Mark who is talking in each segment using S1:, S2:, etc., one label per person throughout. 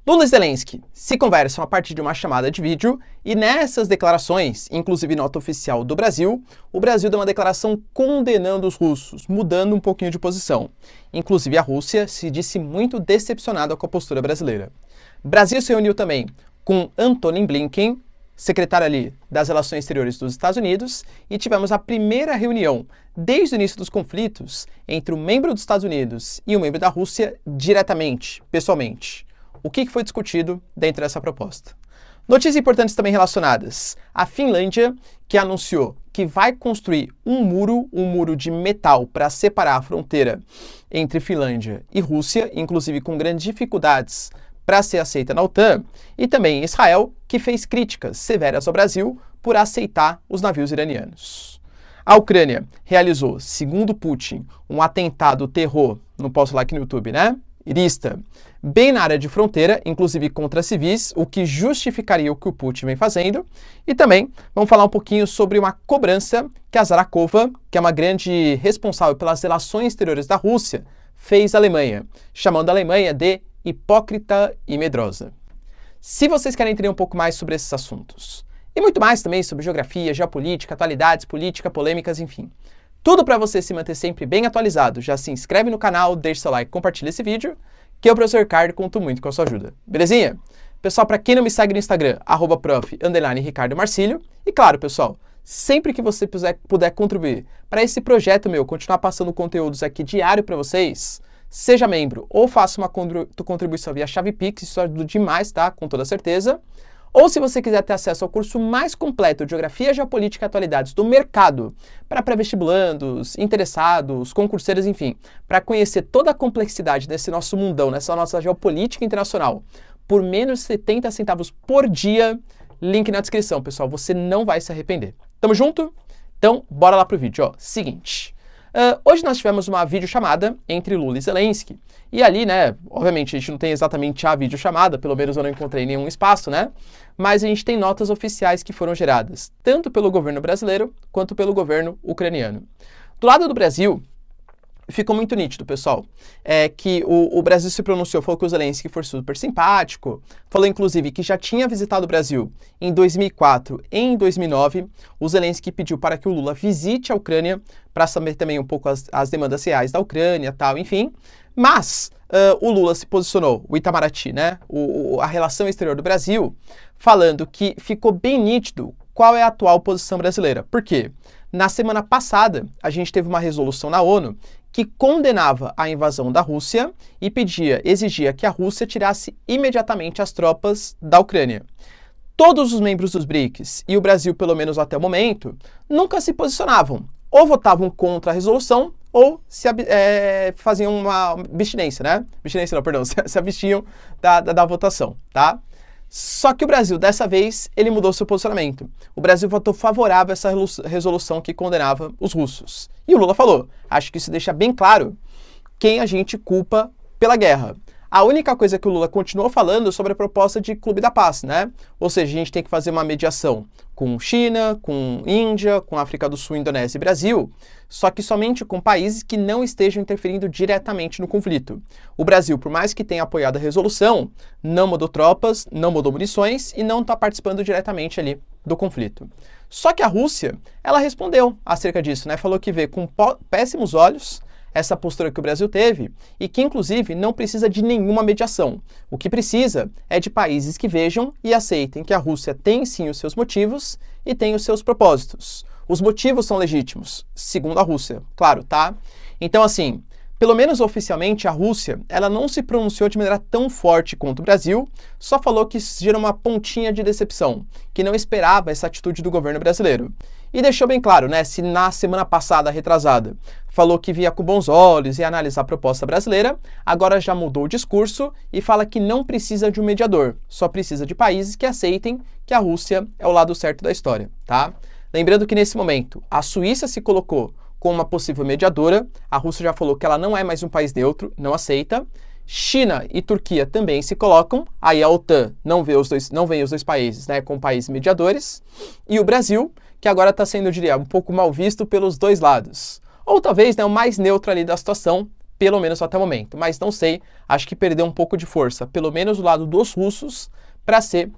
S1: Lula e Zelensky se conversam a partir de uma chamada de vídeo e nessas declarações, inclusive nota oficial do Brasil, o Brasil deu uma declaração condenando os russos, mudando um pouquinho de posição. Inclusive a Rússia se disse muito decepcionada com a postura brasileira. O Brasil se reuniu também com Antony Blinken, secretário ali das Relações Exteriores dos Estados Unidos, e tivemos a primeira reunião desde o início dos conflitos entre um membro dos Estados Unidos e um membro da Rússia diretamente, pessoalmente. O que foi discutido dentro dessa proposta? Notícias importantes também relacionadas. A Finlândia, que anunciou que vai construir um muro de metal para separar a fronteira entre Finlândia e Rússia, inclusive com grandes dificuldades para ser aceita na OTAN, e também Israel, que fez críticas severas ao Brasil por aceitar os navios iranianos. A Ucrânia realizou, segundo Putin, um atentado terror, não posso falar aqui no YouTube, né? Irista, bem na área de fronteira, inclusive contra civis, o que justificaria o que o Putin vem fazendo. E também vamos falar um pouquinho sobre uma cobrança que a Zarakova, que é uma grande responsável pelas relações exteriores da Rússia, fez à Alemanha, chamando a Alemanha de hipócrita e medrosa. Se vocês querem entender um pouco mais sobre esses assuntos, e muito mais também sobre geografia, geopolítica, atualidades, política, polêmicas, enfim, tudo para você se manter sempre bem atualizado, já se inscreve no canal, deixa seu like, compartilha esse vídeo, que eu, professor Ricardo, conto muito com a sua ajuda. Belezinha? Pessoal, para quem não me segue no Instagram, @prof_ricardo_marcílio. E claro, pessoal, sempre que você puder contribuir para esse projeto meu, continuar passando conteúdos aqui diário para vocês, seja membro ou faça uma contribuição via chave Pix, isso ajuda demais, tá? Com toda certeza. Ou se você quiser ter acesso ao curso mais completo de Geografia, Geopolítica e Atualidades do mercado, para pré-vestibulandos, interessados, concurseiros, enfim, para conhecer toda a complexidade desse nosso mundão, nessa nossa geopolítica internacional, por menos 70 centavos por dia, link na descrição, pessoal, você não vai se arrepender. Tamo junto? Então, bora lá pro vídeo, ó. Seguinte. Hoje nós tivemos uma videochamada entre Lula e Zelensky. E ali, né, obviamente a gente não tem exatamente a videochamada, pelo menos eu não encontrei nenhum espaço, né? Mas a gente tem notas oficiais que foram geradas, tanto pelo governo brasileiro, quanto pelo governo ucraniano. Do lado do Brasil, ficou muito nítido, pessoal, que o Brasil se pronunciou, falou que o Zelensky foi super simpático, falou inclusive que já tinha visitado o Brasil em 2004 e em 2009, o Zelensky pediu para que o Lula visite a Ucrânia para saber também um pouco as demandas reais da Ucrânia, tal, enfim, mas o Lula se posicionou, o Itamaraty, né, a relação exterior do Brasil, falando que ficou bem nítido qual é a atual posição brasileira. Por quê? Na semana passada, a gente teve uma resolução na ONU que condenava a invasão da Rússia e exigia que a Rússia tirasse imediatamente as tropas da Ucrânia. Todos os membros dos BRICS, e o Brasil pelo menos até o momento, nunca se posicionavam. Ou votavam contra a resolução, ou faziam uma abstinência, né? Abstinência não, perdão, se abstiam da votação, tá? Só que o Brasil, dessa vez, ele mudou seu posicionamento. O Brasil votou favorável a essa resolução que condenava os russos. E o Lula falou, acho que isso deixa bem claro quem a gente culpa pela guerra. A única coisa que o Lula continuou falando sobre a proposta de Clube da Paz, né? Ou seja, a gente tem que fazer uma mediação com China, com Índia, com África do Sul, Indonésia e Brasil, só que somente com países que não estejam interferindo diretamente no conflito. O Brasil, por mais que tenha apoiado a resolução, não mandou tropas, não mandou munições e não está participando diretamente ali do conflito. Só que a Rússia, ela respondeu acerca disso, né? Falou que vê com péssimos olhos essa postura que o Brasil teve e que, inclusive, não precisa de nenhuma mediação. O que precisa é de países que vejam e aceitem que a Rússia tem sim os seus motivos e tem os seus propósitos. Os motivos são legítimos, segundo a Rússia, claro, tá? Então, assim, pelo menos oficialmente, a Rússia, ela não se pronunciou de maneira tão forte contra o Brasil, só falou que gerou uma pontinha de decepção, que não esperava essa atitude do governo brasileiro. E deixou bem claro, né, se na semana passada, retrasada, falou que via com bons olhos e ia analisar a proposta brasileira, agora já mudou o discurso e fala que não precisa de um mediador, só precisa de países que aceitem que a Rússia é o lado certo da história, tá? Lembrando que nesse momento, a Suíça se colocou como uma possível mediadora, a Rússia já falou que ela não é mais um país neutro, não aceita. China e Turquia também se colocam, aí a OTAN não vê os dois países, né, como países mediadores, e o Brasil, que agora está sendo, eu diria, um pouco mal visto pelos dois lados. Ou talvez, né, o mais neutro ali da situação, pelo menos até o momento. Mas não sei, acho que perdeu um pouco de força, pelo menos do lado dos russos, para ser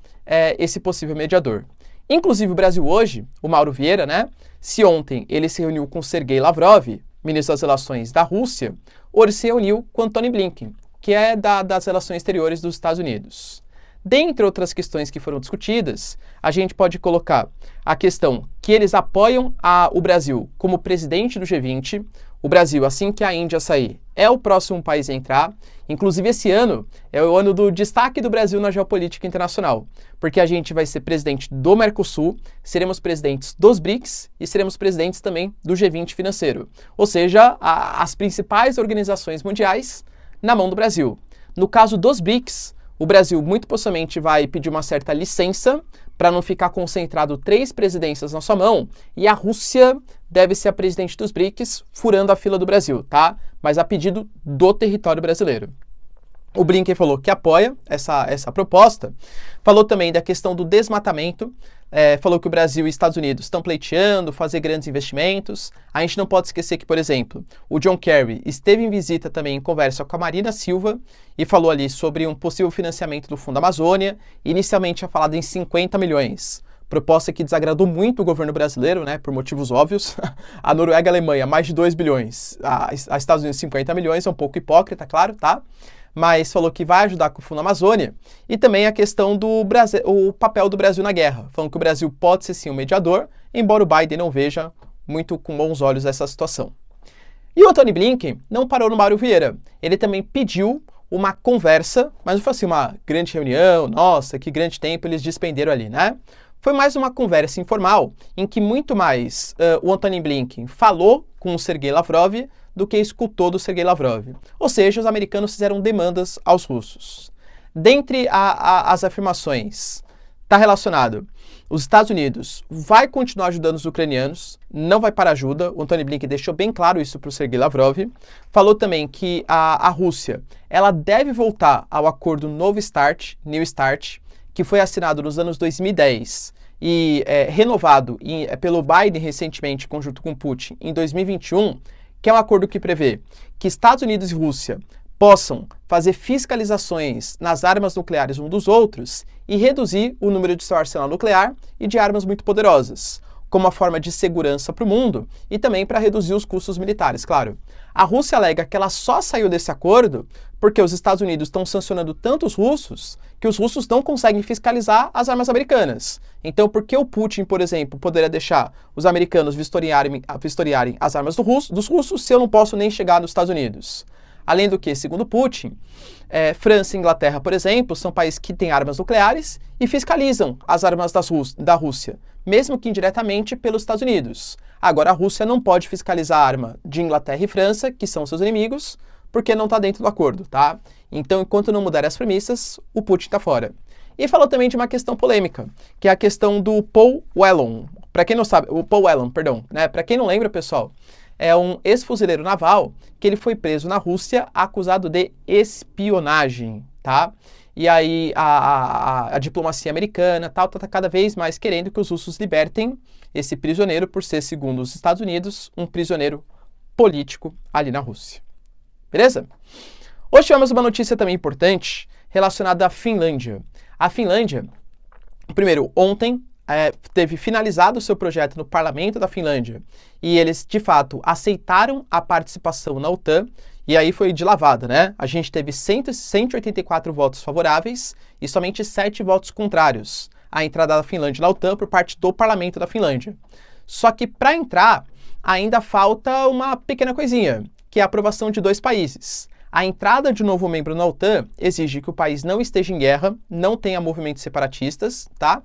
S1: esse possível mediador. Inclusive o Brasil hoje, o Mauro Vieira, né? Se ontem ele se reuniu com Sergei Lavrov, ministro das Relações da Rússia, hoje se reuniu com Antony Blinken, que é das relações exteriores dos Estados Unidos. Dentre outras questões que foram discutidas, a gente pode colocar a questão que eles apoiam o Brasil como presidente do G20. O Brasil, assim que a Índia sair, é o próximo país a entrar. Inclusive, esse ano é o ano do destaque do Brasil na geopolítica internacional, porque a gente vai ser presidente do Mercosul, seremos presidentes dos BRICS e seremos presidentes também do G20 financeiro. Ou seja, as principais organizações mundiais na mão do Brasil. No caso dos BRICS, o Brasil muito possivelmente vai pedir uma certa licença para não ficar concentrado 3 presidências na sua mão, e a Rússia deve ser a presidente dos BRICS, furando a fila do Brasil, tá? Mas a pedido do território brasileiro. O Blinken falou que apoia essa proposta, falou também da questão do desmatamento, falou que o Brasil e Estados Unidos estão pleiteando fazer grandes investimentos. A gente não pode esquecer que, por exemplo, o John Kerry esteve em visita também em conversa com a Marina Silva e falou ali sobre um possível financiamento do Fundo Amazônia. Inicialmente tinha falado em 50 milhões. Proposta que desagradou muito o governo brasileiro, né, por motivos óbvios. A Noruega e a Alemanha, mais de 2 bilhões. A Estados Unidos, 50 milhões, é um pouco hipócrita, claro, tá? Mas falou que vai ajudar com o Fundo Amazônia, e também a questão do Brasil, o papel do Brasil na guerra, falando que o Brasil pode ser sim um mediador, embora o Biden não veja muito com bons olhos essa situação. E o Antony Blinken não parou no Mauro Vieira, ele também pediu uma conversa, mas não foi assim uma grande reunião, nossa, que grande tempo eles despenderam ali, né? Foi mais uma conversa informal, em que muito mais o Antony Blinken falou com o Sergei Lavrov do que escutou do Sergei Lavrov. Ou seja, os americanos fizeram demandas aos russos. Dentre as afirmações, está relacionado, os Estados Unidos vai continuar ajudando os ucranianos, não vai parar ajuda, o Antony Blinken deixou bem claro isso para o Sergei Lavrov. Falou também que a Rússia ela deve voltar ao acordo New START, que foi assinado nos anos 2010 e renovado pelo Biden recentemente, conjunto com Putin, em 2021, que é um acordo que prevê que Estados Unidos e Rússia possam fazer fiscalizações nas armas nucleares um dos outros e reduzir o número de seu arsenal nuclear e de armas muito poderosas, como uma forma de segurança para o mundo e também para reduzir os custos militares, claro. A Rússia alega que ela só saiu desse acordo porque os Estados Unidos estão sancionando tanto os russos que os russos não conseguem fiscalizar as armas americanas. Então, por que o Putin, por exemplo, poderia deixar os americanos vistoriarem as armas dos russos se eu não posso nem chegar nos Estados Unidos? Além do que, segundo Putin, França e Inglaterra, por exemplo, são países que têm armas nucleares e fiscalizam as armas da Rússia, mesmo que indiretamente pelos Estados Unidos. Agora, a Rússia não pode fiscalizar a arma de Inglaterra e França, que são seus inimigos, porque não está dentro do acordo, tá? Então, enquanto não mudarem as premissas, o Putin está fora. E falou também de uma questão polêmica, que é a questão do Paul Whelan. Para quem não sabe, o Paul Whelan, perdão, né? Para quem não lembra, pessoal, é um ex-fuzileiro naval que ele foi preso na Rússia acusado de espionagem, tá? E aí a diplomacia americana tal tá cada vez mais querendo que os russos libertem esse prisioneiro por ser, segundo os Estados Unidos, um prisioneiro político ali na Rússia. Beleza? Hoje tivemos uma notícia também importante relacionada à Finlândia. A Finlândia, primeiro, ontem teve finalizado o seu projeto no parlamento da Finlândia e eles, de fato, aceitaram a participação na OTAN e aí foi de lavada, né? A gente teve 184 votos favoráveis e somente 7 votos contrários à entrada da Finlândia na OTAN por parte do parlamento da Finlândia. Só que para entrar ainda falta uma pequena coisinha, que é a aprovação de 2 países. A entrada de um novo membro na OTAN exige que o país não esteja em guerra, não tenha movimentos separatistas, tá?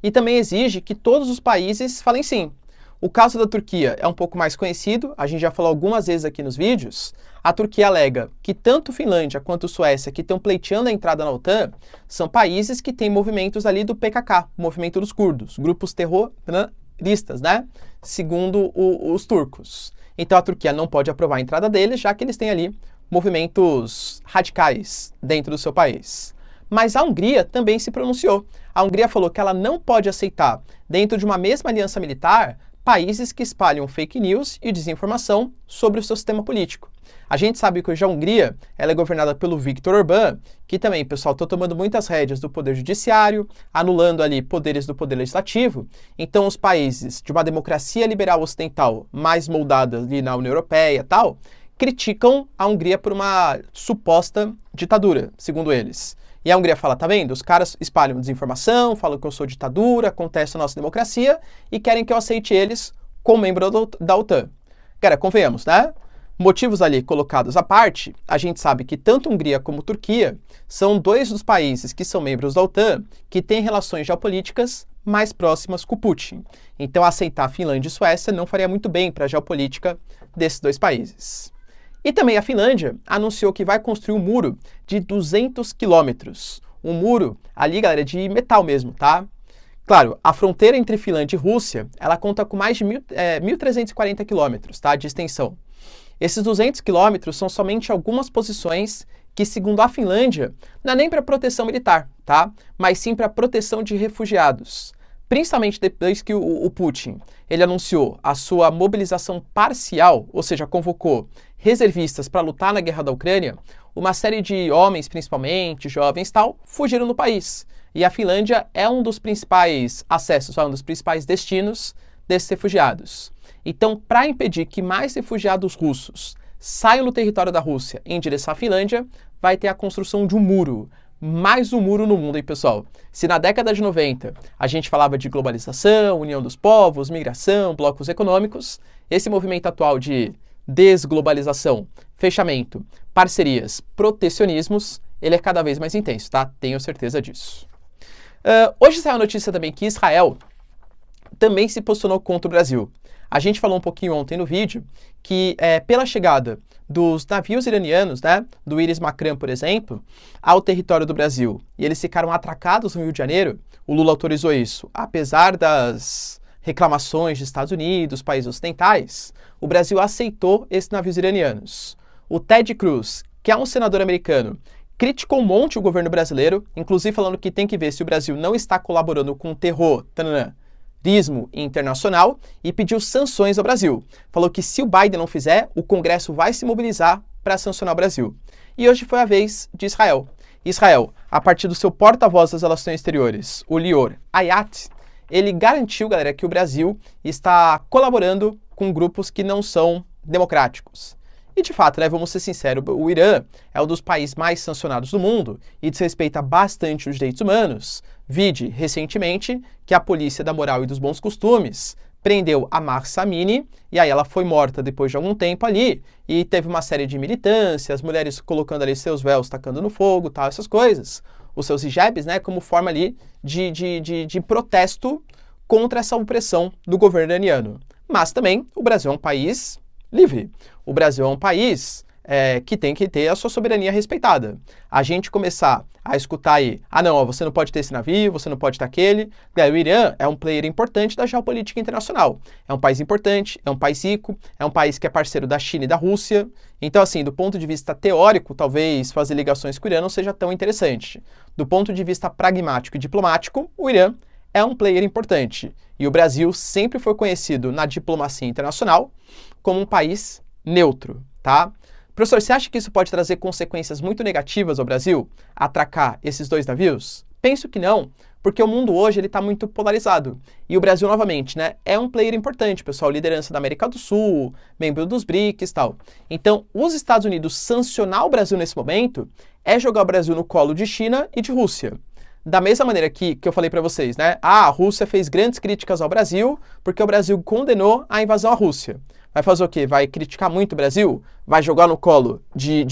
S1: E também exige que todos os países falem sim. O caso da Turquia é um pouco mais conhecido, a gente já falou algumas vezes aqui nos vídeos. A Turquia alega que tanto Finlândia quanto Suécia, que estão pleiteando a entrada na OTAN, são países que têm movimentos ali do PKK, o movimento dos curdos, grupos terroristas, né? Segundo os turcos. Então a Turquia não pode aprovar a entrada deles, já que eles têm ali movimentos radicais dentro do seu país. Mas a Hungria também se pronunciou. A Hungria falou que ela não pode aceitar, dentro de uma mesma aliança militar, países que espalham fake news e desinformação sobre o seu sistema político. A gente sabe que hoje a Hungria ela é governada pelo Viktor Orbán, que também, pessoal, está tomando muitas rédeas do poder judiciário, anulando ali poderes do poder legislativo. Então, os países de uma democracia liberal ocidental mais moldada ali na União Europeia e tal, criticam a Hungria por uma suposta ditadura, segundo eles. E a Hungria fala, tá vendo? Os caras espalham desinformação, falam que eu sou ditadura, acontece a nossa democracia e querem que eu aceite eles como membro da OTAN. Cara, convenhamos, né? Motivos ali colocados à parte, a gente sabe que tanto Hungria como Turquia são dois dos países que são membros da OTAN que têm relações geopolíticas mais próximas com Putin. Então, aceitar Finlândia e Suécia não faria muito bem para a geopolítica desses dois países. E também a Finlândia anunciou que vai construir um muro de 200 quilômetros. Um muro ali, galera, de metal mesmo, tá? Claro, a fronteira entre Finlândia e Rússia, ela conta com mais de 1.340 quilômetros, tá, de extensão. Esses 200 quilômetros são somente algumas posições que, segundo a Finlândia, não é nem para proteção militar, tá? Mas sim para proteção de refugiados. Principalmente depois que o Putin ele anunciou a sua mobilização parcial, ou seja, convocou reservistas para lutar na guerra da Ucrânia, uma série de homens, principalmente, jovens tal, fugiram do país. E a Finlândia é um dos principais acessos, um dos principais destinos desses refugiados. Então, para impedir que mais refugiados russos saiam do território da Rússia em direção à Finlândia, vai ter a construção de um muro. Mais um muro no mundo, hein, pessoal? Se na década de 90 a gente falava de globalização, união dos povos, migração, blocos econômicos, esse movimento atual de desglobalização, fechamento, parcerias, protecionismos, ele é cada vez mais intenso, tá? Tenho certeza disso. Hoje saiu a notícia também que Israel também se posicionou contra o Brasil. A gente falou um pouquinho ontem no vídeo que pela chegada dos navios iranianos, né, do Iris Makran, por exemplo, ao território do Brasil, e eles ficaram atracados no Rio de Janeiro, o Lula autorizou isso, apesar das reclamações dos Estados Unidos, países ocidentais, o Brasil aceitou esses navios iranianos. O Ted Cruz, que é um senador americano, criticou um monte o governo brasileiro, inclusive falando que tem que ver se o Brasil não está colaborando com o terrorismo internacional e pediu sanções ao Brasil. Falou que se o Biden não fizer, o Congresso vai se mobilizar para sancionar o Brasil. E hoje foi a vez de Israel. Israel, a partir do seu porta-voz das relações exteriores, o Lior Hayat, ele garantiu, galera, que o Brasil está colaborando com grupos que não são democráticos. E de fato, né, vamos ser sinceros, o Irã é um dos países mais sancionados do mundo e desrespeita bastante os direitos humanos. Vide, recentemente, que a Polícia da Moral e dos Bons Costumes prendeu a Mahsa Amini, e aí ela foi morta depois de algum tempo ali, e teve uma série de militâncias, mulheres colocando ali seus véus, tacando no fogo, tal, essas coisas, os seus hijabs, né, como forma ali de protesto contra essa opressão do governo iraniano. Mas também o Brasil é um país livre. O Brasil é um país que tem que ter a sua soberania respeitada. A gente começar a escutar aí, não, ó, você não pode ter esse navio, você não pode ter aquele. O Irã é um player importante da geopolítica internacional. É um país importante, é um país rico, é um país que é parceiro da China e da Rússia. Então, assim, do ponto de vista teórico, talvez fazer ligações com o Irã não seja tão interessante. Do ponto de vista pragmático e diplomático, o Irã é um player importante. E o Brasil sempre foi conhecido na diplomacia internacional como um país neutro, tá? Professor, você acha que isso pode trazer consequências muito negativas ao Brasil, atracar esses dois navios? Penso que não, porque o mundo hoje está muito polarizado. E o Brasil, novamente, né, é um player importante, pessoal, liderança da América do Sul, membro dos BRICS e tal. Então, os Estados Unidos sancionar o Brasil nesse momento é jogar o Brasil no colo de China e de Rússia. Da mesma maneira que eu falei para vocês, né? A Rússia fez grandes críticas ao Brasil porque o Brasil condenou a invasão à Rússia. Vai fazer o quê? Vai criticar muito o Brasil? Vai jogar no colo de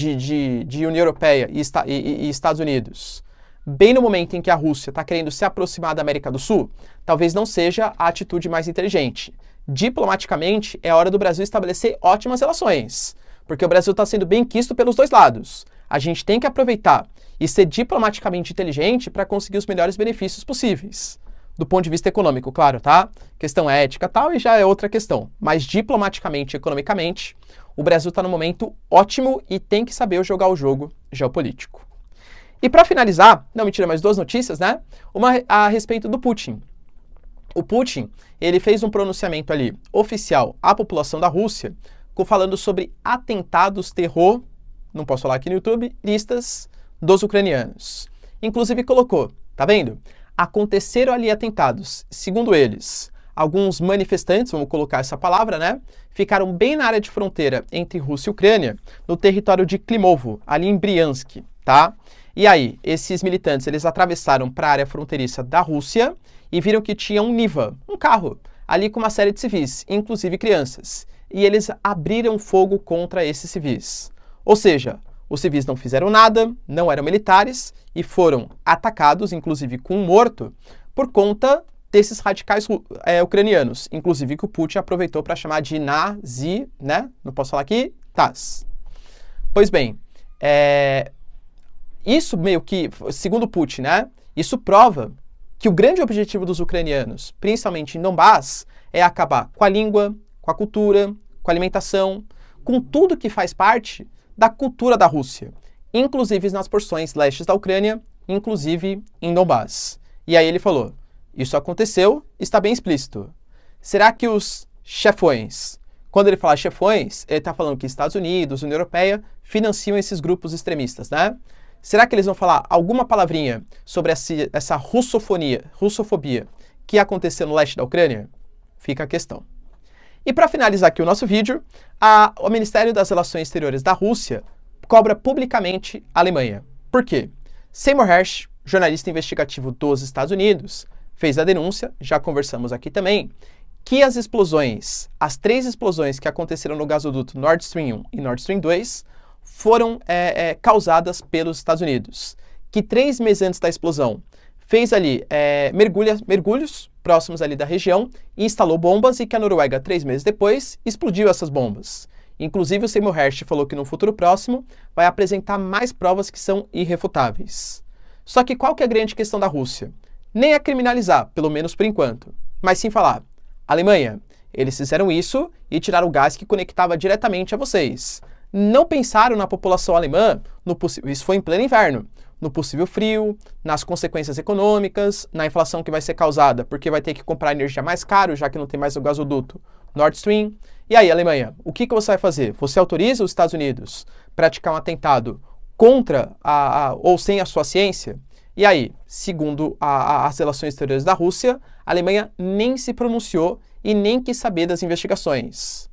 S1: União Europeia e Estados Unidos? Bem no momento em que a Rússia está querendo se aproximar da América do Sul, talvez não seja a atitude mais inteligente. Diplomaticamente, é hora do Brasil estabelecer ótimas relações, porque o Brasil está sendo bem quisto pelos dois lados. A gente tem que aproveitar e ser diplomaticamente inteligente para conseguir os melhores benefícios possíveis. Do ponto de vista econômico, claro, tá? Questão ética e tal, e já é outra questão. Mas diplomaticamente e economicamente, o Brasil está num momento ótimo e tem que saber jogar o jogo geopolítico. E para finalizar, não, mentira, mais duas notícias, né? Uma a respeito do Putin. O Putin, ele fez um pronunciamento ali oficial à população da Rússia, falando sobre atentados terror, não posso falar aqui no YouTube, listas dos ucranianos. Inclusive colocou, tá vendo? Aconteceram ali atentados, segundo eles, alguns manifestantes, vamos colocar essa palavra, né? Ficaram bem na área de fronteira entre Rússia e Ucrânia, no território de Klimovo, ali em Briansk, tá? E aí, esses militantes, eles atravessaram para a área fronteiriça da Rússia e viram que tinha um Niva, um carro, ali com uma série de civis, inclusive crianças. E eles abriram fogo contra esses civis. Ou seja, os civis não fizeram nada, não eram militares e foram atacados, inclusive com um morto, por conta desses radicais ucranianos, inclusive que o Putin aproveitou para chamar de nazi, né? Não posso falar aqui, tas. Pois bem, isso meio que, segundo Putin, né? Isso prova que o grande objetivo dos ucranianos, principalmente em Donbás, é acabar com a língua, com a cultura, com a alimentação, com tudo que faz parte da cultura da Rússia, inclusive nas porções lestes da Ucrânia, inclusive em Donbás. E aí ele falou, isso aconteceu, está bem explícito. Será que os chefões, quando ele fala chefões, ele está falando que Estados Unidos, União Europeia, financiam esses grupos extremistas, né? Será que eles vão falar alguma palavrinha sobre essa russofobia que aconteceu no leste da Ucrânia? Fica a questão. E para finalizar aqui o nosso vídeo, o Ministério das Relações Exteriores da Rússia cobra publicamente a Alemanha. Por quê? Seymour Hersh, jornalista investigativo dos Estados Unidos, fez a denúncia, já conversamos aqui também, que as três explosões que aconteceram no gasoduto Nord Stream 1 e Nord Stream 2 foram causadas pelos Estados Unidos. Que 3 meses antes da explosão fez ali mergulhos próximos ali da região e instalou bombas e que a Noruega, 3 meses depois, explodiu essas bombas. Inclusive, o Seymour Hersh falou que no futuro próximo vai apresentar mais provas que são irrefutáveis. Só que qual que é a grande questão da Rússia? Nem é criminalizar, pelo menos por enquanto, mas sim falar, Alemanha, eles fizeram isso e tiraram o gás que conectava diretamente a vocês. Não pensaram na população alemã, isso foi em pleno inverno, no possível frio, nas consequências econômicas, na inflação que vai ser causada, porque vai ter que comprar energia mais caro, já que não tem mais o gasoduto Nord Stream. E aí, Alemanha, o que você vai fazer? Você autoriza os Estados Unidos a praticar um atentado contra ou sem a sua ciência? E aí, segundo as relações exteriores da Rússia, a Alemanha nem se pronunciou e nem quis saber das investigações.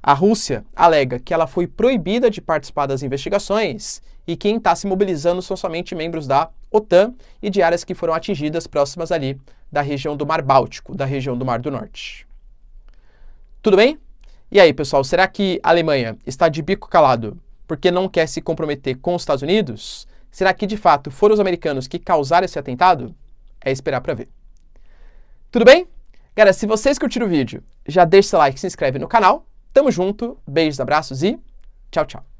S1: A Rússia alega que ela foi proibida de participar das investigações e quem está se mobilizando são somente membros da OTAN e de áreas que foram atingidas próximas ali da região do Mar Báltico, da região do Mar do Norte. Tudo bem? E aí, pessoal, será que a Alemanha está de bico calado porque não quer se comprometer com os Estados Unidos? Será que, de fato, foram os americanos que causaram esse atentado? É esperar para ver. Tudo bem? Galera, se vocês curtiram o vídeo, já deixa seu like e se inscreve no canal. Tamo junto, beijos, abraços e tchau, tchau.